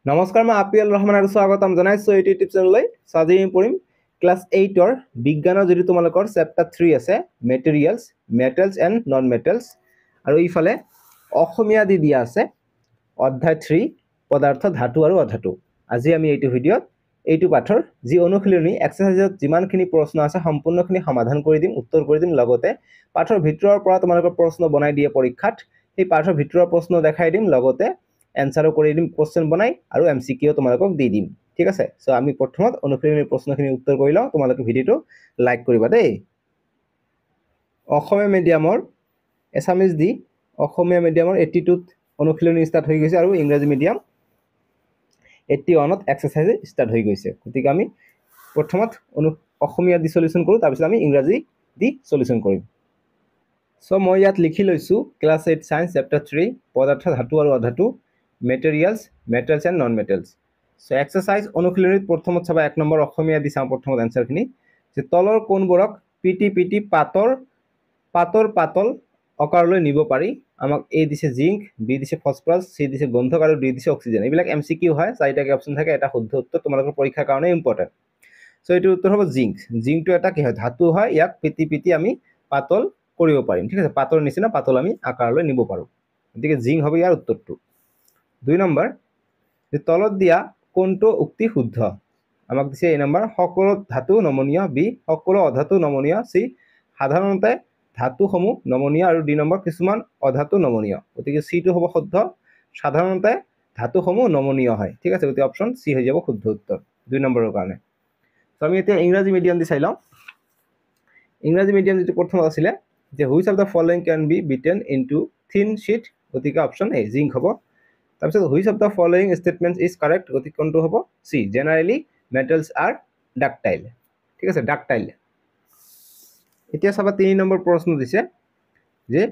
নমস্কাৰ, মই আপিল ৰহমান আৰু স্বাগতম জনাইছোঁ এইটো ইউটিউব চেনেললৈ। আজি আমি পঢ়িম ক্লাছ 8ৰ বিজ্ঞানৰ যিটো তোমালোকৰ চেপ্টাৰ 3 আছে, materials, metals and non metals, আৰু ইফালে অসমীয়া দি দিয়া আছে অধ্যায় 3 পদাৰ্থ, ধাতু আৰু অধাতু। আজি আমি এইটো ভিডিঅ'ত এইটো পাঠৰ যি অনুশীলনী এক্সাৰচাইজত যিমানখিনি প্ৰশ্ন আছে সম্পূৰ্ণখিনি সমাধান কৰি দিম, উত্তৰ কৰি দিম। লগতে পাঠৰ ভিতৰৰ পৰা তোমালোকৰ প্ৰশ্ন বনাই দিয়ে পৰীক্ষাত, সেই পাঠৰ ভিতৰৰ প্ৰশ্ন দেখাই দিম, লগতে এনসাৰও কৰি দিম কোশ্চেন বনাই, আৰু এমসিকিউ তোমালোকক দি দিম। ঠিক আছে, সো আমি প্ৰথমত অনুশীলনীৰ প্ৰশ্নখিনি উত্তৰ কৰি লওঁ। তোমালোকে ভিডিঅ'টো লাইক কৰিবা দেই। অসমীয়া মিডিয়ামৰ এছামিজ দি অসমীয়া মিডিয়ামৰ 82ত অনুশীলনী ষ্টাৰ্ট হৈ গৈছে, আৰু ইংৰাজী মিডিয়াম 81ত এক্সাৰচাইজ ষ্টাৰ্ট হৈ গৈছে। গতিকে আমি প্ৰথমত অসমীয়া দি সলিউশন কৰোঁ, তাৰপিছত আমি ইংৰাজী দি সলিউশন কৰিম। সো মই ইয়াত লিখি লৈছোঁ ক্লাছ 8 সায়েন্স চেপ্টাৰ 3 পদাৰ্থ, ধাতু আৰু অধাতু, materials, metals and non metals. So exercise অনুশীলনীত প্ৰথমত চাবা 1 নম্বৰ অসমীয়া দি চাওঁ প্ৰথমত এনসাৰখিনি, যে তলৰ কোনবোৰক পিটি পিটি পাতল আকাৰলৈ নিব পাৰি। আমাক এ দিছে জিংক, বি দিছে ফসফৰাছ, সি দিছে গন্ধক, আৰু ডি দিছে অক্সিজেন। এইবিলাক এমসিকিউ হয়, 4টাকে অপশ্যন থাকে, এটা শুদ্ধ উত্তৰ তোমালোকৰ পৰীক্ষাৰ কাৰণে ইম্পৰ্টেণ্ট। সো এইটো উত্তৰ হ'ব জিংক। জিংকটো এটা কি হয়, ধাতু হয়, ইয়াক পিটি পিটি আমি পাতল কৰিব পাৰিম। ঠিক আছে, পাতৰ নিচিনা পাতল আমি আকাৰলৈ নিব পাৰোঁ, গতিকে জিংক হ'ব ইয়াৰ উত্তৰটো। 2 নম্বৰ, যে তলত দিয়া কোনটো উক্তি শুদ্ধ? আমাক দিছে এই নম্বৰ, সকলো ধাতু নমনীয়, বি সকলো অধাতু নমনীয়, চি সাধাৰণতে ধাতুসমূহ নমনীয়, আৰু ডি নম্বৰ কিছুমান অধাতু নমনীয়। গতিকে চিটো হ'ব শুদ্ধ, সাধাৰণতে ধাতুসমূহ নমনীয় হয়। ঠিক আছে, গতিকে অপশ্যন চি হৈ যাব শুদ্ধ উত্তৰ 2 নম্বৰৰ কাৰণে। তো আমি এতিয়া ইংৰাজী মিডিয়াম দি চাই লওঁ। ইংৰাজী মিডিয়াম যেটো প্ৰথমত আছিলে, যে which of the following can be beaten into thin sheet, গতিকে অপশ্যন এ জিংক হ'ব। তাৰপিছত which of the following statements is correct, গতিকে কোনটো হ'ব, C generally metals are ductile. ঠিক আছে, ডাকটাইল। এতিয়া চাবা 3 নম্বৰ প্ৰশ্ন দিছে, যে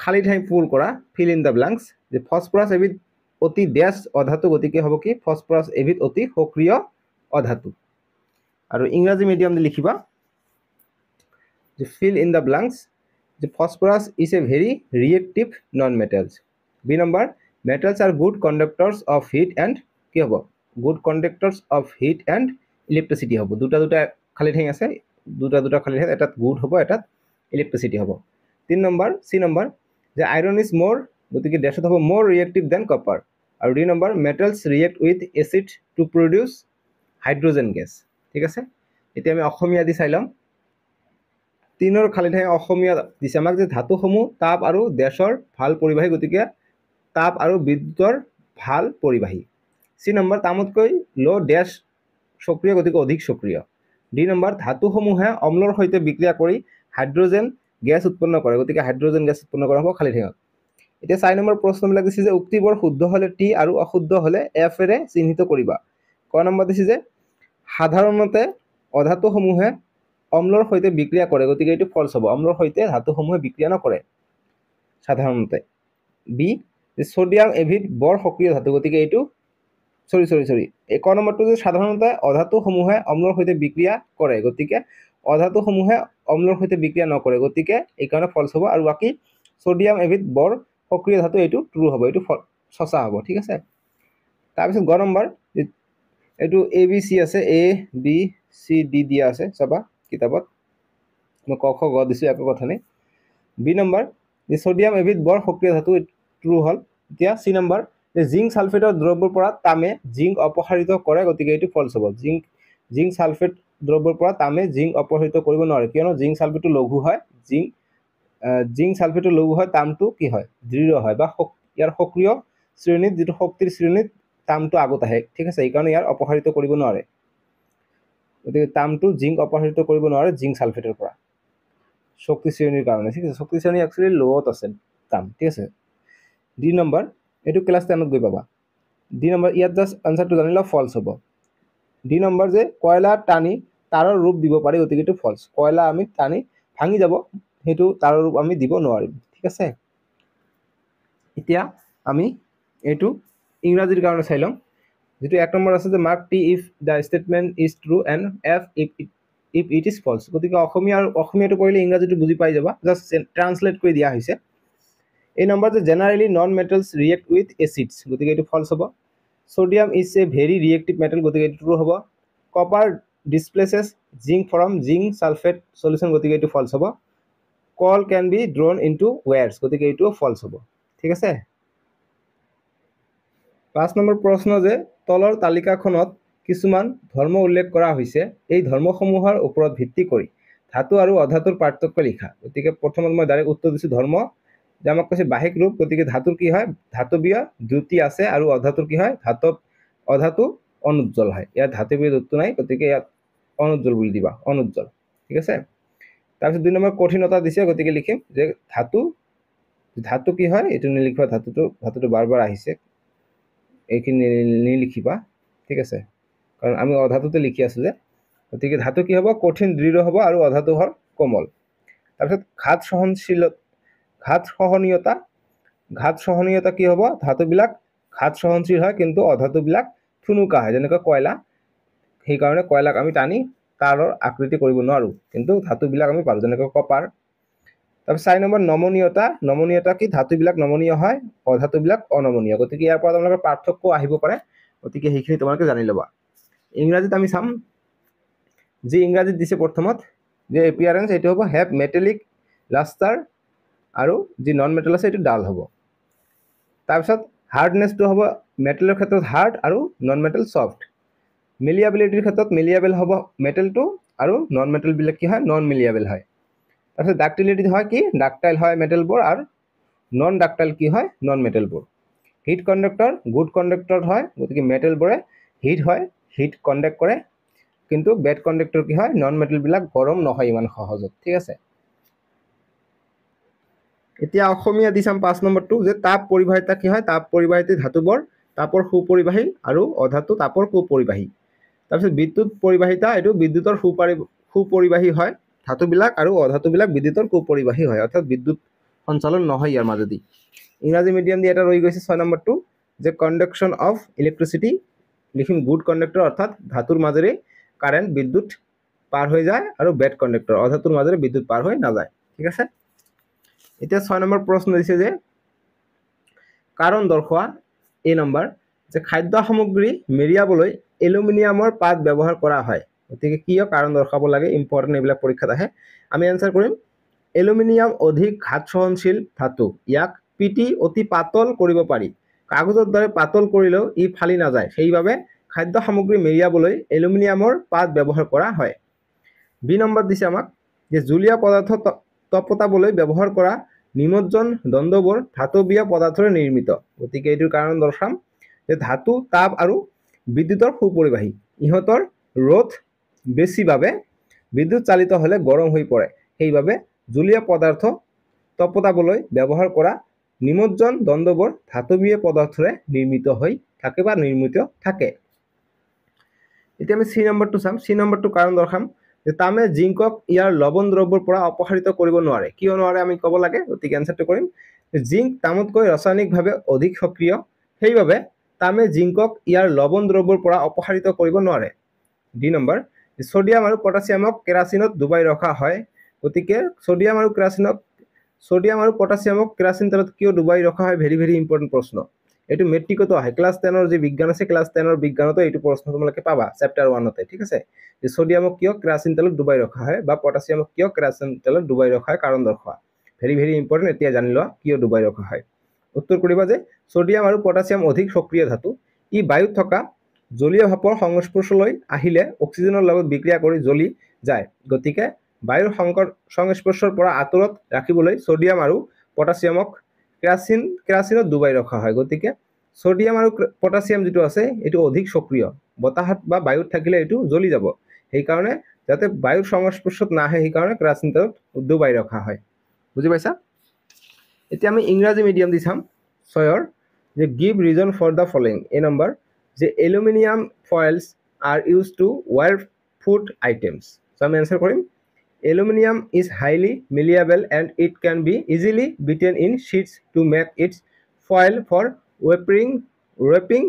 খালি ঠাই পূৰ কৰা, ফিল ইন দ্য ব্লাঙ্কস, যে ফসফৰাছ এবিধ অতি ড্যাশ অধাতু, গতিকে হ'ব কি, ফসফৰাছ এবিধ অতি সক্ৰিয় অধাতু। আৰু ইংৰাজী মিডিয়াম দি লিখিবা, যে ফিল ইন দ্য ব্লাঙ্কস, যে phosphorus is a very reactive non-metals. B number, metals are good conductors of heat and কি হ'ব, good conductors of heat and electricity হ'ব। দুটা খালি ঠাই আছে, দুটা খালি ঠাই, এটাত গুড হ'ব, এটাত ইলেক্ট্ৰিচিটি হ'ব। 3 নম্বৰ, চি নম্বৰ, যে আইৰন ইজ মোৰ, গতিকে ডেশত হ'ব মোৰ ৰিয়েক্টিভ দেন কপাৰ। আৰু D number, metals react with acid to produce hydrogen gas. ঠিক আছে, এতিয়া আমি অসমীয়া দি চাই ল'ম। 3ৰ খালি ঠাই অসমীয়া দিছে আমাক, যে ধাতুসমূহ তাপ আৰু ডেশৰ ভাল পৰিবাহী, গতিকে তাপ আৰু বিদ্যুতৰ ভাল পৰিবাহী। চি নম্বৰ, তামতকৈ ল' ডেশ সক্ৰিয়, গতিকে অধিক সক্ৰিয়। ডি নম্বৰ, ধাতুসমূহে অম্লৰ সৈতে বিক্ৰিয়া কৰি হাইড্ৰজেন গেছ উৎপন্ন কৰে, গতিকে হাইড্ৰজেন গেছ উৎপন্ন কৰা হ'ব খালি ঠাইত। এতিয়া 4 নম্বৰ প্ৰশ্নবিলাক দিছে, যে উক্তিবোৰ শুদ্ধ হ'লে টি আৰু অশুদ্ধ হ'লে এফ এৰে চিহ্নিত কৰিবা। ক নম্বৰ দিছে, যে সাধাৰণতে অধাতুসমূহে অম্লৰ সৈতে বিক্ৰিয়া কৰে, গতিকে এইটো ফলছ হ'ব, অম্লৰ সৈতে ধাতুসমূহে বিক্ৰিয়া নকৰে সাধাৰণতে। বি, যে সোডিয়াম এবিধ বৰ সক্ৰিয় ধাতু, গতিকে এইটো সৰি এই ক নম্বৰটো, যে সাধাৰণতে অধাতুসমূহে অম্লৰ সৈতে বিক্ৰিয়া কৰে, গতিকে অধাতুসমূহে অম্লৰ সৈতে বিক্ৰিয়া নকৰে, গতিকে এইকাৰণে ফলছ হ'ব। আৰু বাকী সোডিয়াম এবিধ বৰ সক্ৰিয় ধাতু, এইটো ট্ৰু হ'ব, এইটো সঁচা হ'ব। ঠিক আছে, তাৰপিছত গ নম্বৰ, এইটো এ বি চি আছে, এ বি চি ডি দিয়া আছে, চাবা কিতাপত, মই ক খ গ দিছোঁ, একো কথা নাই। বি নম্বৰ, যে সোডিয়াম এবিধ বৰ সক্ৰিয় ধাতু, ট্ৰু হ'ল। এতিয়া চি নম্বৰ, যে জিংক সালফেটৰ দ্ৰব্যৰ পৰা তামে জিংক অপসাৰিত কৰে, গতিকে এইটো ফলছ হ'ব। জিংক সালফেট দ্ৰব্যৰ পৰা তামে জিংক অপসাৰিত কৰিব নোৱাৰে, কিয়নো জিংক সালফেটটো লঘু হয়, জিংক সালফেটটো লঘু হয়, তামটো কি হয়, দৃঢ় হয়, বা ইয়াৰ সক্ৰিয় শ্ৰেণীত, যিটো শক্তিৰ শ্ৰেণীত তামটো আগত আহে। ঠিক আছে, এইকাৰণে ইয়াৰ অপসাৰিত কৰিব নোৱাৰে, গতিকে তামটো জিংক অপসাৰিত কৰিব নোৱাৰে জিংক সালফেটৰ পৰা, শক্তি শ্ৰেণীৰ কাৰণে। ঠিক আছে, শক্তি শ্ৰেণী একচুৱেলি ল'ত আছে তাম। ঠিক আছে, ডি নম্বৰ, এইটো ক্লাছ 10ত গৈ পাবা। ডি নম্বৰ, ইয়াত জাষ্ট আনচাৰটো জানিলে ফলছ হ'ব। ডি নম্বৰ, যে কয়লা টানি তাৰৰ ৰূপ দিব পাৰি, গতিকে এইটো ফলছ। কয়লা আমি টানি ভাঙি যাব, সেইটো তাৰৰ ৰূপ আমি দিব নোৱাৰিম। ঠিক আছে, এতিয়া আমি এইটো ইংৰাজীৰ কাৰণে চাই ল'ম। যেটো 1 নম্বৰ আছে, যে mark T if the statement is true and F if it is false. গতিকে অসমীয়াটো কৰিলে ইংৰাজীটো বুজি পাই যাবা, জাষ্ট ট্ৰান্সলেট কৰি দিয়া হৈছে। এই নম্বৰ, যে generally non metals react with acids, গতিকে এইটো ফলছ হ'ব। Sodium is a very reactive metal, গতিকে এইটো ট্ৰু হ'ব। Copper displaces zinc from zinc sulphate solution, গতিকে এইটো ফলছ হ'ব। Coal can be drawn into wires, গতিকে এইটো ফলছ হ'ব। ঠিক আছে। 5 নম্বৰ প্ৰশ্ন যে তলৰ তালিকাখনত কিছুমান ধৰ্ম উল্লেখ কৰা হৈছে, এই ধৰ্মসমূহৰ ওপৰত ভিত্তি কৰি ধাতু আৰু অধাতুৰ পাৰ্থক্য লিখা। গতিকে প্ৰথমত মই ডাইৰেক্ট উত্তৰ দিছোঁ ধৰ্ম, যে আমাক কৈছে বাহিক ৰূপ, গতিকে ধাতুৰ কি হয় ধাতৱীয় দ্যুতি আছে, আৰু অধাতুৰ কি হয় অধাতু অনুজ্জ্বল হয়। ইয়াত ধাতৱীয় দ্যুতি নাই, গতিকে ইয়াত অনুজ্জ্বল বুলি দিবা, অনুজ্জ্বল। ঠিক আছে। তাৰপিছত 2 নম্বৰ কঠিনতা দিছে, গতিকে লিখিম যে ধাতু কি হয় এইটো নিলিখিবা, ধাতুটো বাৰ বাৰ আহিছে, এইখিনি নিলিখিবা। ঠিক আছে, কাৰণ আমি অধাতুতে লিখি আছোঁ যে, গতিকে ধাতু কি হ'ব কঠিন দৃঢ় হ'ব, আৰু অধাতু হ'ল কোমল। তাৰপিছত ঘাত সহনীয়তা কি হ'ব, ধাতুবিলাক ঘাত সহনশীল হয়, কিন্তু অধাতুবিলাক থুনুকা হয়, যেনেকৈ কয়লা। সেইকাৰণে কয়লাক আমি টানি তাৰৰ আকৃতি কৰিব নোৱাৰোঁ, কিন্তু ধাতুবিলাক আমি পাৰোঁ, যেনেকৈ কপাৰ। তাৰপিছত 4 নম্বৰ নমনীয়তা কি, ধাতুবিলাক নমনীয় হয়, অধাতুবিলাক অনমনীয়। গতিকে ইয়াৰ পৰা তোমালোকৰ পাৰ্থক্য আহিব পাৰে, গতিকে সেইখিনি তোমালোকে জানি ল'বা। ইংৰাজীত আমি চাম, যি ইংৰাজীত দিছে প্ৰথমত যে এপিয়াৰেঞ্চ, এইটো হ'ব হেভ মেটেলিক লাষ্টাৰ, আৰু যি নন মেটেল আছে এইটো ডাল হ'ব। তাৰপিছত হাৰ্ডনেছটো হ'ব মেটেলৰ ক্ষেত্ৰত হাৰ্ড আৰু নন মেটেল ছফ্ট। মিলিয়াবিলিটিৰ ক্ষেত্ৰত মিলিয়াবেল হ'ব মেটেলটো, আৰু নন মেটেলবিলাক কি হয় নন মিলিয়াবেল হয়। তাৰপিছত ডাক্টিলিটি হয় কি ডাক্টাইল হয় মেটেলবোৰ, আৰু নন ডাক্টাইল কি হয় নন মেটেলবোৰ। হিট কণ্ডাক্টৰ গুড কণ্ডাক্টৰ হয়, গতিকে মেটেলবোৰে হিট হয়, হিট কণ্ডাক্ট কৰে, কিন্তু বেড কণ্ডাক্টৰ কি হয় নন মেটেলবিলাক গৰম নহয় ইমান সহজত। ঠিক আছে। এতিয়া অসমীয়া দি চাম 5 নম্বৰটো, যে তাপ পৰিবাহিতা কি হয়, তাপ পৰিবাহিতা ধাতুবোৰ তাপৰ সুপৰিবাহী, আৰু অধাতু তাপৰ কুপৰিবাহী। তাৰপিছত বিদ্যুৎ পৰিবাহিতা, এইটো বিদ্যুতৰ সুপৰিবাহী হয় ধাতুবিলাক, আৰু অধাতুবিলাক বিদ্যুতৰ কুপৰিবাহী হয়, অৰ্থাৎ বিদ্যুৎ সঞ্চালন নহয় ইয়াৰ মাজেদি। ইংৰাজী মিডিয়াম দি এটা ৰৈ গৈছে 6 নম্বৰটো, যে কণ্ডাকশ্যন অফ ইলেক্ট্ৰিচিটি, লিখিম গুড কণ্ডাক্টৰ, অৰ্থাৎ ধাতুৰ মাজেৰে কাৰেণ্ট বিদ্যুৎ পাৰ হৈ যায়, আৰু বেড কণ্ডাক্টৰ অধাতুৰ মাজেৰে বিদ্যুৎ পাৰ হৈ নাযায়। ঠিক আছে। এতিয়া 6 নম্বৰ প্ৰশ্ন দিছে যে কাৰণ দৰ্শোৱা, এই নম্বৰ, যে খাদ্য সামগ্ৰী মেৰিয়াবলৈ এলুমিনিয়ামৰ পাত ব্যৱহাৰ কৰা হয়, গতিকে কিয় কাৰণ দৰ্শাব লাগে, ইম্পৰ্টেণ্ট, এইবিলাক পৰীক্ষাত আহে। আমি এনচাৰ কৰিম এলুমিনিয়াম অধিক ঘাত সহনশীল ধাতু, ইয়াক পিটি অতি পাতল কৰিব পাৰি, কাগজৰ দৰে পাতল কৰিলেও ই ফালি নাযায়, সেইবাবে খাদ্য সামগ্ৰী মেৰিয়াবলৈ এলুমিনিয়ামৰ পাত ব্যৱহাৰ কৰা হয়। বি নম্বৰ দিছে আমাক, যে জুলীয়া পদাৰ্থ তপতাবলৈ ব্যৱহাৰ কৰা নিমজ্জন দণ্ডবোৰ ধাতৱীয় পদাৰ্থৰে নিৰ্মিত, গতিকে এইটোৰ কাৰণ দৰ্শাম যে ধাতু তাপ আৰু বিদ্যুতৰ সুপৰিবাহী, ইহঁতৰ ৰোধ বেছি বাবে বিদ্যুৎ চালিত হ'লে গৰম হৈ পৰে, সেইবাবে জুলীয়া পদাৰ্থ তপতাবলৈ ব্যৱহাৰ কৰা নিমজ্জন দণ্ডবোৰ ধাতৱীয় পদাৰ্থৰে নিৰ্মিত হৈ থাকে বা নিৰ্মিত থাকে। এতিয়া আমি 3 নম্বৰটো চাম। 3 নম্বৰটো কাৰণ দৰ্শাম, যে তামে জিংকক ইয়াৰ লৱণ দ্ৰব্যৰ পৰা অপসাৰিত কৰিব নোৱাৰে, কিয় নোৱাৰে আমি ক'ব লাগে, গতিকে এনচাৰটো কৰিম জিংক তামতকৈ ৰাসায়নিকভাৱে অধিক সক্ৰিয়, সেইবাবে তামে জিংকক ইয়াৰ লৱণ দ্ৰব্যৰ পৰা অপসাৰিত কৰিব নোৱাৰে। ডি নম্বৰ, ছডিয়াম আৰু পটাছিয়ামক কেৰাচিনত ডুবাই ৰখা হয়, গতিকে ছডিয়াম আৰু পটাছিয়ামক কেৰাচিন তেলত কিয় ডুবাই ৰখা হয়, ভেৰি ভেৰি ইম্পৰ্টেণ্ট প্ৰশ্ন। এইটো মেট্ৰিকতো আহে, ক্লাছ 10ৰ যি বিজ্ঞান আছে, ক্লাছ 10ৰ বিজ্ঞানতো এইটো প্ৰশ্ন তোমালোকে পাবা চেপ্টাৰ 1তে। ঠিক আছে। যে ছডিয়ামক কিয় কেৰাচিন তেলত ডুবাই ৰখা হয়, বা পটাছিয়ামক কিয় কেৰাচিন তেলত ডুবাই ৰখা হয়, কাৰণ দৰ্শোৱা। ভেৰি ভেৰি ইম্পৰ্টেণ্ট, এতিয়া জানি লোৱা কিয় ডুবাই ৰখা হয়। উত্তৰ কৰিবা যে ছডিয়াম আৰু পটাছিয়াম অধিক সক্ৰিয় ধাতু, ই বায়ুত থকা জলীয় ভাপৰ সংস্পৰ্শলৈ আহিলে অক্সিজেনৰ লগত বিক্ৰিয়া কৰি জ্বলি যায়, গতিকে বায়ুৰ সংস্পৰ্শৰ পৰা আঁতৰত ৰাখিবলৈ ছডিয়াম আৰু পটাছিয়ামক কেৰাচিনত ডুবাই ৰখা হয়, গতিকে ছডিয়াম আৰু পটাছিয়াম যিটো আছে এইটো অধিক সক্ৰিয়, বতাহত বা বায়ুত থাকিলে এইটো জ্বলি যাব, সেইকাৰণে যাতে বায়ুৰ সংস্পৰ্শত নাহে, সেইকাৰণে কেৰাচিন তেলত ডুবাই ৰখা হয়। বুজি পাইছা। এতিয়া আমি ইংৰাজী মিডিয়াম দি চাম 6ৰ, যে give reason for the following. এই নম্বৰ, যে aluminium foils are use to wrap food items. So' আমি এনচাৰ কৰিম aluminium is highly malleable and it can be easily beaten in sheets to make its foil for wrapping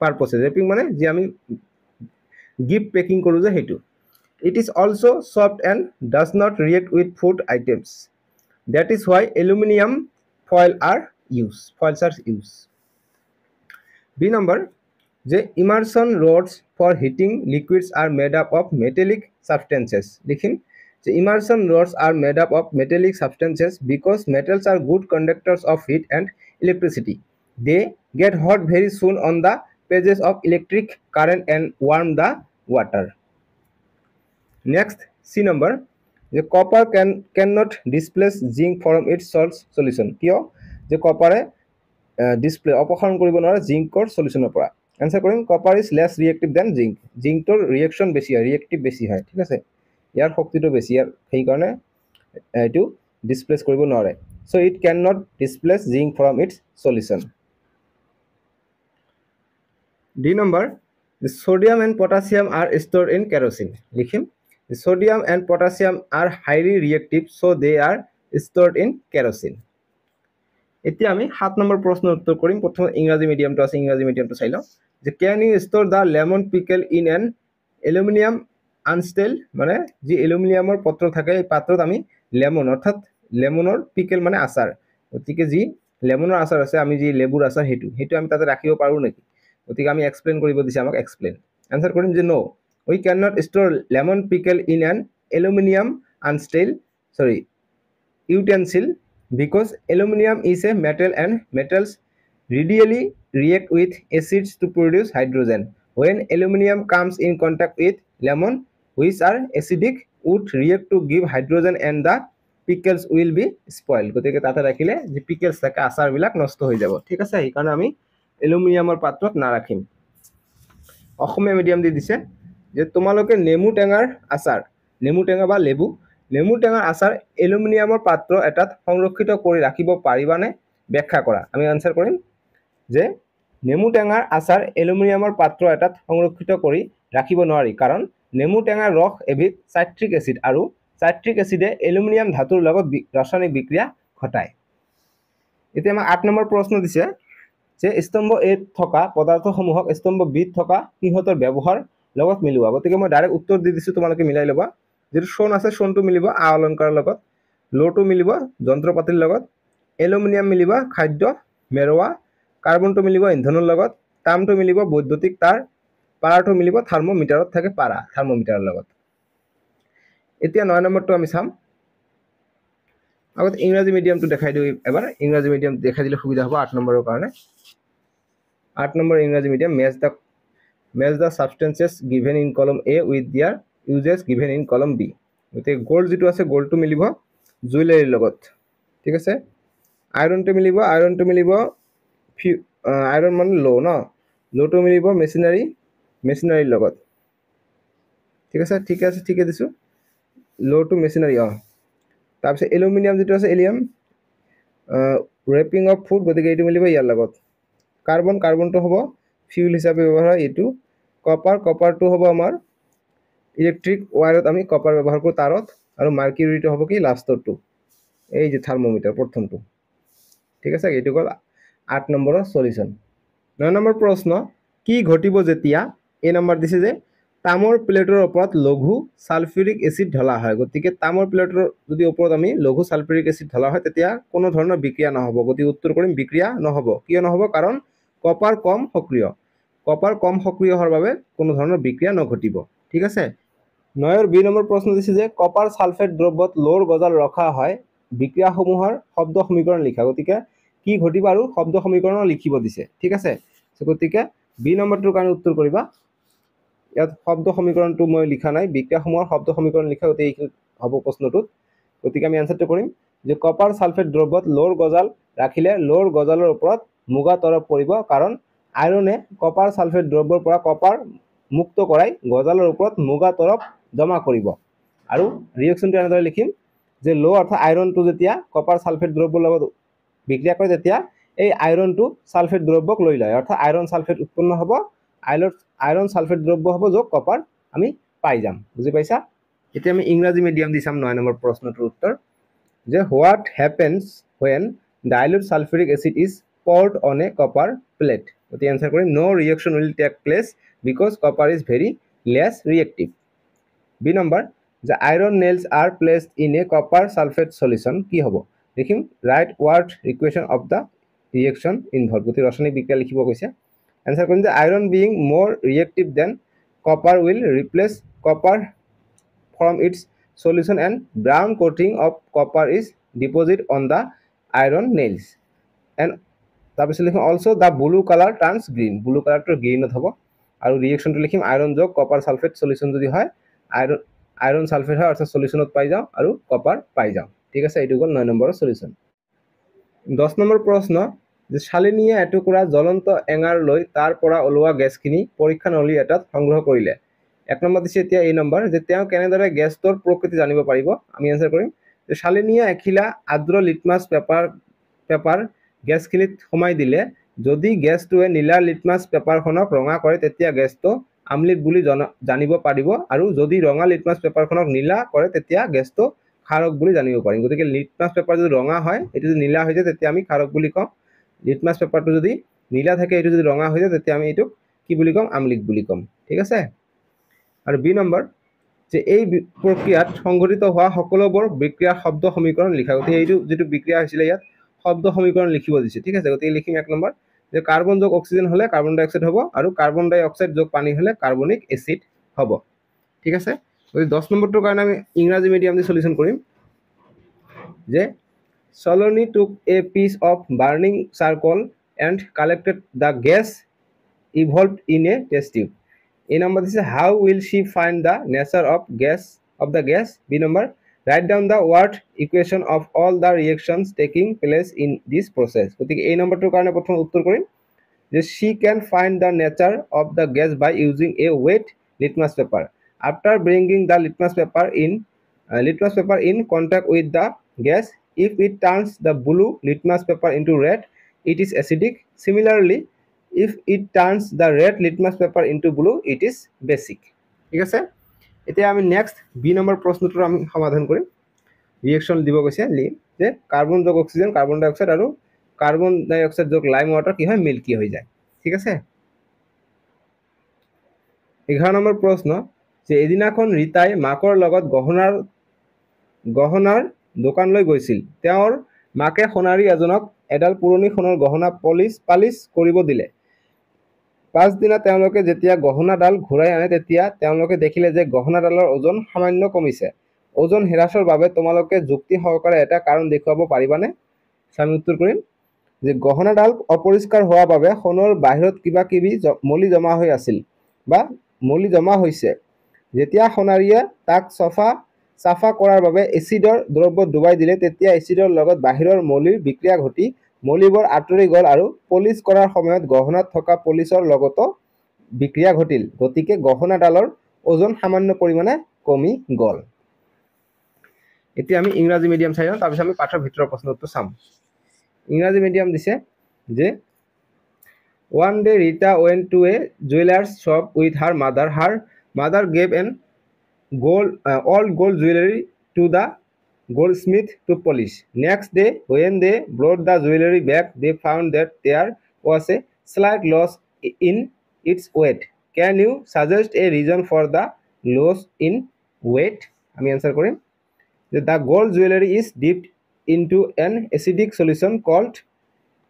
purposes. Wrapping মানে যে আমি gift packing কৰোঁ যে সেইটো। It is also' soft and does not react with food items, that is why aluminum foils are used. B number, যে immersion rods for heating liquids are made up of metallic substances লিখিম যে immersion rods are made up of metallic substances because metals are good conductors of heat and electricity they get hot very soon on the pages of electric current and warm the water. Next, C number. The copper cannot displace zinc from its salt solution. কিয় যে কপাৰে display অপসাৰণ কৰিব নোৱাৰে জিংকৰ সলিউশনৰ পৰা answer কৰিম copper is less reactive than zinc জিংকৰ reaction বেছি হয় ৰিয়েক্টিভ বেছি হয় ঠিক আছে ইয়াৰ শক্তিটো বেছি ইয়াৰ সেইকাৰণে এইটো ডিসপ্লেস কৰিব নোৱাৰে so it can not displace zinc from it's solution D number, the sodium and potassium are stored in kerosene. Likhim, the sodium and potassium are highly reactive, so they are stored in kerosene. এতিয়া আমি 7 number প্ৰশ্নৰ উত্তৰ কৰিম প্ৰথম ইংৰাজী মিডিয়ামটো আছে ইংৰাজী মিডিয়ামটো চাই লওঁ যে can you store the lemon pickle in an aluminum unstale মানে যি এলুমিনিয়ামৰ পাত্ৰ থাকে এই পাত্ৰত আমি লেমন অৰ্থাৎ লেমনৰ পিকেল মানে আচাৰ গতিকে যি লেমনৰ আচাৰ আছে আমি যি লেবুৰ আচাৰ হেতু আমি তাতে ৰাখিব পাৰো নেকি গতিকে আমি এক্সপ্লেইন কৰিব দিছে আমাক এক্সপ্লেইন আনসাৰ কৰিম যে no we can not store lemon pickle in an aluminium আনষ্টেল utensil because aluminum is a metal and metals readily react with acids to produce hydrogen when aluminum comes in contact with lemon which are acidic would react to give hydrogen and the pickles will be spoiled গতিকে তাতে ৰাখিলে যে pickles থাকে আচাৰ বিলাক নষ্ট হৈ যাব ঠিক আছে এই কাৰণে আমি এলুমিনিয়ামৰ পাত্ৰত না ৰাখিম অসমীয়া মিডিয়াম দি দিছে যে তোমালোকে নেমু টেঙাৰ আচাৰ নেমু টেঙা বা লেবু নেমু টেঙাৰ আচাৰ এলুমিনিয়ামৰ পাত্ৰ এটাত সংৰক্ষিত কৰি ৰাখিব পাৰিবানে ব্যাখ্যা কৰা আমি আনসাৰ কৰিম যে নেমু টেঙাৰ আচাৰ এলুমিনিয়ামৰ পাত্ৰ এটাত সংৰক্ষিত কৰি ৰাখিব নোৱাৰি কাৰণ নেমু টেঙাৰ ৰস এবিধ সাইট্ৰিক এসিড আৰু সাইট্ৰিক এসিডে এলুমিনিয়াম ধাতুৰ লগত ৰাসায়নিক বিক্ৰিয়া ঘটায় এতিয়া আমাৰ 8 নম্বৰ প্ৰশ্ন দিছে যে স্তম্ভ এ থকা পদাৰ্থসমূহক স্তম্ভ বিত থকা কিহতৰ ব্যৱহাৰ লগত মিলোৱা গতিকে মই ডাইৰেক্ট উত্তৰ দি দিছো তোমালোকে মিলাই লবা যেটো সোণ আছে সোণটো মিলিব আ অলংকাৰৰ লগত লোটো মিলিব যন্ত্ৰপাতিৰ লগত এলুমিনিয়াম মিলিব খাদ্য মেৰুৱা কাৰ্বনটো মিলিব ইন্ধনৰ লগত তামটো মিলিব বৈদ্যুতিক তাৰ পাৰাটো মিলিব থাৰ্মোমিটাৰত থাকে পাৰা থাৰ্মোমিটাৰৰ লগত এতিয়া 9 নম্বৰটো আমি চাম আগত ইংৰাজী মিডিয়ামটো দেখাই দিও এবাৰ ইংৰাজী মিডিয়াম দেখাই দিলে সুবিধা হ'ব 8 নম্বৰৰ কাৰণে 8 নম্বৰ ইংৰাজী medium match the substances given in column A with their uses given in column B গতিকে গোল্ড যেটো আছে গোল্ডটো মিলিব জুয়েলাৰীৰ লগত ঠিক আছে আয়ৰণটো মিলিব আয়ৰন মানে লো ন লোটো মিলিব মেচিনাৰীৰ লগত ঠিক আছে ঠিকে দিছো লোটো মেচিনাৰী তাৰপিছত এলুমিনিয়াম যেটো আছে এলিয়াম ৰেপিং অফ ফুড গতিকে এইটো মিলিব ইয়াৰ লগত কাৰ্বনটো হ'ব ফিউল হিচাপে ব্যৱহাৰ হয় এইটো কপাৰটো হ'ব আমাৰ ইলেক্ট্ৰিক ওয়্যাৰত আমি কপাৰ ব্যৱহাৰ কৰো তাৰত আৰু মাৰ্কিউৰিটো হ'ব কি লাষ্টৰটো এই যে থাৰ্মোমিটাৰ প্ৰথমটো ঠিক আছে এইটো গল 8 নম্বৰৰ সলিউশন 9 নম্বৰ প্ৰশ্ন কি ঘটিব যেতিয়া এই নম্বৰ দিছে যে তামৰ প্লেটৰ ওপৰত লঘু সালফিউৰিক এসিড ঢলা হয় গতিকে তামৰ প্লেটৰ যদি ওপৰত আমি লঘু সালফিউৰিক এসিড ঢলা হয় তেতিয়া কোনো ধৰণৰ বিক্ৰিয়া নহব গতিকে উত্তৰ কৰিম বিক্ৰিয়া নহব কিয় নহব কাৰণ কপাৰ কম সক্ৰিয় হোৱাৰ বাবে কোনো ধৰণৰ বিক্ৰিয়া নঘটিব ঠিক আছে 9 বি নম্বৰ প্ৰশ্ন দিছে যে কপাৰ সালফেট দ্ৰব্যত লোৰ গজাল ৰখা হয় বিক্ৰিয়াসমূহৰ শব্দ সমীকৰণ লিখা গতিকে কি ঘটিব আৰু শব্দ সমীকৰণ লিখিব দিছে ঠিক আছে গতিকে বি নম্বৰটোৰ কাৰণে উত্তৰ কৰিবা ইয়াত শব্দ সমীকৰণটো মই লিখা নাই বিক্ৰিয়াসমূহৰ শব্দ সমীকৰণ লিখা গতিকে এই হ'ব প্ৰশ্নটোত গতিকে আমি আনসাৰটো কৰিম যে কপাৰ সালফেট দ্ৰব্যত লোৰ গজাল ৰাখিলে লোৰ গজালৰ ওপৰত মুগা তৰপ পৰিব কাৰণ আইৰনে কপাৰ সালফেট দ্ৰব্যৰ পৰা কপাৰ মুক্ত কৰাই গজালৰ ওপৰত মুগা তৰপ জমা কৰিব আৰু ৰিঅ্যাকশনটো এনেদৰে লিখিম যে লো অৰ্থাৎ আইৰনটো যেতিয়া কপাৰ সালফেট দ্ৰব্যৰ লগত বিক্ৰিয়া কৰে তেতিয়া এই আইৰনটো সালফেট দ্ৰব্যক লৈ লয় অৰ্থাৎ আইৰন সালফেট উৎপন্ন হ'ব আইৰন সালফেট দ্ৰব্য হ'ব য'ত কপাৰ আমি পাই যাম বুজি পাইছা এতিয়া আমি ইংৰাজী মিডিয়াম দি চাম 9 নম্বৰ প্ৰশ্নটোৰ উত্তৰ যে what happens when dilute sulfuric acid is poured on a copper plate the answer kori no reaction will take place because copper is very less reactive b number the iron nails are placed in a copper sulfate solution ki hobo likhim write word equation of the reaction involved goti rasayonic bikriya likhibo koise answer কৰিম যে iron being more reactive than copper will replace copper from its solution and brown coating of copper is deposited on the iron nails and তাৰপিছত লিখিম also the blue color turns green blue color to green হ'ব আৰু ৰিয়েকচনটো লিখিম iron যোগ copper sulphate solution যদি হয় iron sulphate হয় অৰ্থাৎ সলিউশনত পাই যাওঁ আৰু কপাৰ পাই যাওঁ ঠিক আছে এইটো গ'ল 9 নম্বৰৰ সলিউশন 10 নম্বৰ প্ৰশ্ন যে শালিনীয়ে এটুকুৰা জ্বলন্ত এঙাৰ লৈ তাৰ পৰা ওলোৱা গেছখিনি পৰীক্ষা নলী এটাত সংগ্ৰহ কৰিলে এক নম্বৰ দিছে এতিয়া এই নম্বৰ যে তেওঁ কেনেদৰে গেছটোৰ প্ৰকৃতি জানিব পাৰিব আমি আনসাৰ কৰিম যে শালিনীয়ে এখিলা আৰ্দ্ৰ লিটমাছ পেপাৰ গেছখিনিত সোমাই দিলে যদি গেছটোৱে নীলা লিটমাছ পেপাৰখনক ৰঙা কৰে তেতিয়া গেছটো আমলিক বুলি জানিব পাৰিব আৰু যদি ৰঙা লিটমাছ পেপাৰখনক নীলা কৰে তেতিয়া গেছটো ক্ষাৰক বুলি জানিব পাৰিম গতিকে লিটমাছ পেপাৰ যদি ৰঙা হয় এটো যদি নীলা হৈ যায় তেতিয়া আমি ক্ষাৰক বুলি কম লিটমাছ পেপাৰটো যদি নীলা থাকে এটো যদি ৰঙা হৈ যায় তেতিয়া আমি এটো কি বুলি কম আমলিক বুলি কম ঠিক আছে আৰু বি নম্বৰ যে এই প্ৰক্ৰিয়াত সংঘটিত হোৱা সকলোবোৰ বিক্ৰিয়াৰ শব্দ সমীকৰণ লিখা গতিকে এইটো যেটো বিক্ৰিয়া হৈছিল ইয়াত শব্দ সমীকৰণ লিখিব দিছে ঠিক আছে গতিকে লিখিম এক নম্বৰ যে কাৰ্বন যোগ অক্সিজেন হলে কাৰ্বন ডাই অক্সাইড হ'ব আৰু কাৰ্বন ডাই অক্সাইড যোগ পানী হলে কাৰ্বনিক এসিড হ'ব ঠিক আছে গতিকে 10 নম্বৰটোৰ কাৰণে আমি ইংৰাজী মিডিয়াম দি সলিউশন কৰিম যে Soloni took a piece of burning charcoal and collected the gas evolved in a test tube. A number is how will she find the nature of the gas? B number write down the word equation of all the reactions taking place in this process. গতিকে এই নম্বৰটোৰ কাৰণে প্ৰথম উত্তৰ কৰিম যে she can find the nature of the gas by using a wet litmus paper. After bringing the litmus paper in contact with the gas, if it turns the blue litmus paper into red, it is acidic. Similarly, if it turns the red litmus paper into blue, it is basic. ঠিক আছে এতিয়া আমি next B number প্ৰশ্নটো আমি সমাধান কৰিম reaction দিব কৈছে যে কাৰ্বন যোগ অক্সিজেন কাৰ্বন ডাই অক্সাইড আৰু কাৰ্বন ডাই অক্সাইড যোগ লাইম ওয়াটাৰ কি হয় মিল্কি হৈ যায় ঠিক আছে 11 নম্বৰ প্ৰশ্ন যে এদিনাখন ৰীতাই মাকৰ লগত গহনাৰ দোকানলৈ গৈছিল তেওঁৰ মাকে সোণাৰী এজনক এডাল পুৰণি সোণৰ গহনা পালিশ কৰিব দিলে পাঁচদিনা তেওঁলোকে যেতিয়া গহনাডাল ঘূৰাই আনে তেতিয়া তেওঁলোকে দেখিলে যে গহনাডালৰ ওজন সামান্য কমিছে ওজন হ্ৰাসৰ বাবে তোমালোকে যুক্তি সহকাৰে এটা কাৰণ দেখুৱাব পাৰিবানে আমি উত্তৰ কৰিম যে গহনাডাল অপৰিষ্কাৰ হোৱাৰ বাবে সোণৰ বাহিৰত কিবা কিবি মলি জমা হৈ আছিল বা মলি জমা হৈছে যেতিয়া সোণাৰীয়ে তাক সাফা কৰাৰ বাবে এচিডৰ দ্ৰব্য ডুবাই দিলে তেতিয়া এচিডৰ লগত বাহিৰৰ মলিৰ বিক্ৰিয়া ঘটি মলিবোৰ আঁতৰি গল আৰু পলিশ কৰাৰ সময়ত গহনাত থকা পলিশৰ লগতো বিক্ৰিয়া ঘটিল গতিকে গহনাডালৰ ওজন সামান্য পৰিমাণে কমি গল এতিয়া আমি ইংৰাজী মিডিয়াম চাই লওঁ তাৰ পিছত আমি পাঠৰ ভিতৰৰ প্ৰশ্নটো চাম ইংৰাজী মিডিয়াম দিছে যে One day Rita went to a jeweler's shop with her mother. Her mother gave an old gold jewelry to the goldsmith to polish. Next day, when they brought the jewelry back, they found that there was a slight loss in its weight. Can you suggest a reason for the loss in weight? আমি answer Karim the gold jewelry is dipped into an acidic solution called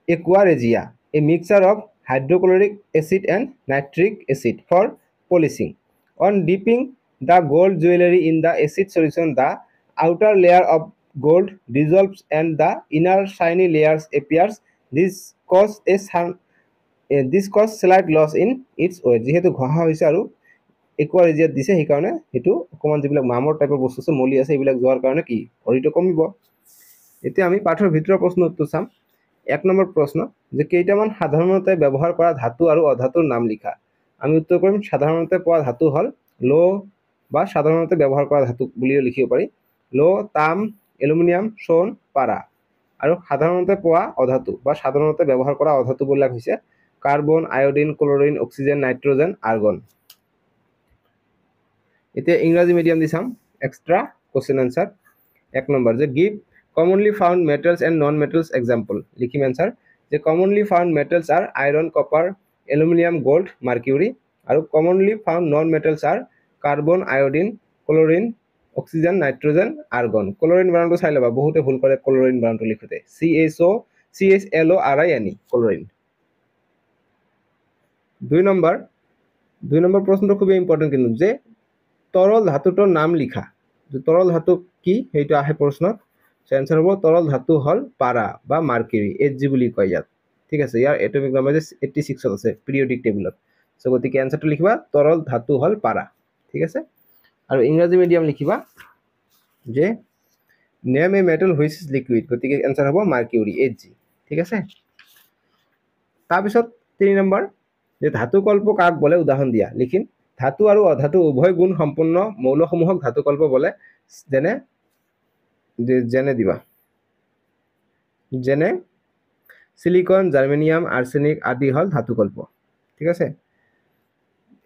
aqua regia, a mixture of hydrochloric acid and nitric acid for polishing. On dipping the gold jewelry in the acid solution, the outer layer of gold dissolves and the inner shiny layers appears. This causes slight loss in its weight. যেহেতু ঘহা হৈছে আৰু একোৱা ৰেজিয়াত দিছে সেই কাৰণে হেতু অকমান যিবিলাক মামৰ টাইপৰ বস্তু আছে মলি আছে এইবিলাক যোৱাৰ কাৰণে কি শৰীৰটো কমিব এতিয়া আমি পাঠৰ ভিতৰৰ প্ৰশ্ন উত্তৰ চাম এক নম্বৰ প্ৰশ্ন যে কেইটামান সাধাৰণতে ব্যৱহাৰ কৰা ধাতু আৰু অধাতুৰ নাম লিখা আমি উত্তৰ কৰিম সাধাৰণতে পোৱা ধাতু হল লো বা সাধাৰণতে ব্যৱহাৰ কৰা ধাতু বুলিও লিখিব পাৰি লো তাম এলুমিনিয়াম সোণ পাৰা আৰু সাধাৰণতে পোৱা অধাতু বা সাধাৰণতে ব্যৱহাৰ কৰা অধাতু বিলাক হৈছে carbon iodine chlorine oxygen nitrogen argon এতিয়া ইংৰাজী মিডিয়াম দি চাম এক্সট্ৰা কোশ্চেন আনসাৰ এক নম্বৰ যে give commonly found metals and non-metals example লিখিম answer the commonly found metals are iron copper aluminum gold mercury আৰু commonly found non-metals are carbon iodine chlorine oxygen nitrogen argon chlorine বানানটো চাই লবা বহুতে ভুল কৰে chlorine বানানটো লিখোতে CHLORINE chlorine 2 নম্বৰ প্ৰশ্নটো খুবই ইম্পৰ্টেন্ট কিন্তু যে তৰল ধাতুটোৰ নাম লিখা যে তৰল ধাতু কি সেইটো আহে প্ৰশ্নত আনসাৰ হ'ব তৰল ধাতু হল পাৰা বা মাৰ্কুৰী Hg বুলি কয় ইয়াত ঠিক আছে ইয়াৰ এটমিক নম্বৰ 86 আছে পিৰিয়ডিক টেবুলত সো গতিকে আনসাৰটো লিখিবা তৰল ধাতু হল পাৰা ঠিক আছে আৰু ইংৰাজী মিডিয়াম লিখিবা যে name A metal which is liquid গতিকে আনসাৰ হ'ব মাৰ্কুৰী Hg ঠিক আছে তাৰপিছত 3 নম্বৰ যে ধাতু কল্প কাক বলে উদাহৰণ দিয়া লিখিম ধাতু আৰু অধাতু উভয় গুণ সম্পন্ন মৌলসমূহক ধাতু কল্প বলে যেনে দিবা যেনে সিলিকন জার্মেনিয়াম আর্সেনিক আদি হল ধাতু কল্প ঠিক আছে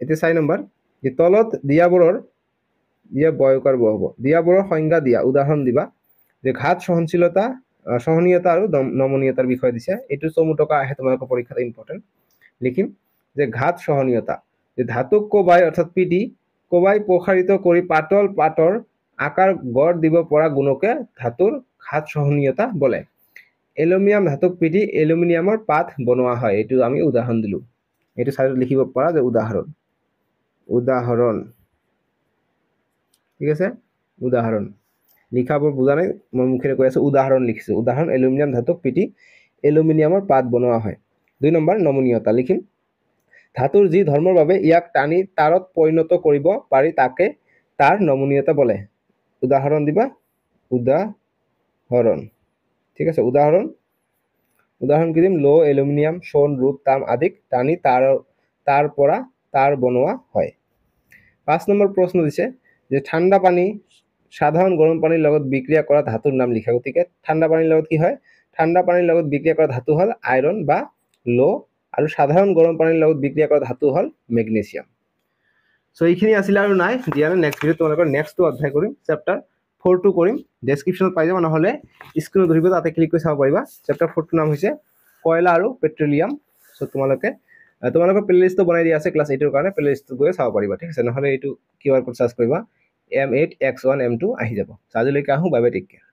এতে 4 নম্বৰ যে তলত দিয়াবোৰৰ বয়কাৰ হ'ব দিয়াবোৰৰ সংজ্ঞা দিয়া উদাহৰণ দিবা যে ঘাত সহনীয়তা আৰু নমনীয়তাৰ বিষয় দিছে এটো চমুটকা আহে তোমালোকৰ পৰীক্ষাত ইম্পৰ্টেন্ট লিখিম যে ঘাত সহনীয়তা যে ধাতুক কোবাই অৰ্থাৎ পিটি কোবাই প্ৰসাৰিত কৰি পাতৰ আকাৰ গড় দিব পৰা গুণকে ধাতুৰ ঘাত সহনীয়তা বলে এলুমিনিয়াম ধাতুক পিটি এলুমিনিয়ামৰ পাত বনোৱা হয় এটো আমি উদাহৰণ দিলো এটো সাইডত লিখিব পাৰা যে উদাহৰণ ঠিক আছে উদাহৰণ লিখাবোৰ বুজা নাই মই মুখেৰে কৈ আছো উদাহৰণ লিখিছো উদাহৰণ এলুমিনিয়াম ধাতুক পিটি এলুমিনিয়ামৰ পাত বনোৱা হয় 2 নম্বৰ নমনীয়তা লিখিম ধাতুৰ যি ধৰ্মৰ বাবে ইয়াক টানি তাৰত পৰিণত কৰিব পাৰি তাকে তাৰ নমনীয়তা বলে উদাহৰণ দিবা উদাহৰণ ঠিক আছে উদাহৰণ কি দিম লো এলুমিনিয়াম সোণ ৰূপ তাম আদিক টানি তাৰ পৰা তাৰ বনোৱা হয় 5 নম্বৰ প্ৰশ্ন দিছে যে ঠাণ্ডা পানী সাধাৰণ গৰম পানীৰ লগত বিক্ৰিয়া কৰা ধাতুৰ নাম লিখা গতিকে ঠাণ্ডা পানীৰ লগত কি হয় ঠাণ্ডা পানীৰ লগত বিক্ৰিয়া কৰা ধাতু হল আইৰন বা লো আৰু সাধাৰণ গৰম পানীৰ লগত বিক্ৰিয়া কৰা ধাতু হল মেগনেছিয়াম সো এইখিনি আছিল আৰু নাই দিয়া নেক্সট ভিডিও তোমালোকৰ নেক্সটটো অধ্যায় কৰিম চেপ্টাৰ 4 টো কৰিম ডেসক্ৰিপচনত পাই যাব নহলে স্ক্ৰিনত ধৰিব তাতে ক্লিক কৰি চাব পাৰিবা চেপ্টাৰ 4 টো নাম হৈছে কয়লা আৰু পেট্ৰলিয়াম সো তোমালোকৰ প্লেলিষ্টটো বনাই দিয়া আছে ক্লাস 8 ৰ কাৰণে প্লেলিষ্টটো গৈ চাব পাৰিবা ঠিক আছে নহলে এইটো কিউআৰ কোড সাৰ্চ কৰিবা M8 X1 M2 আহি যাব আজিলৈকে আহো বাই বাই টেক কেয়াৰ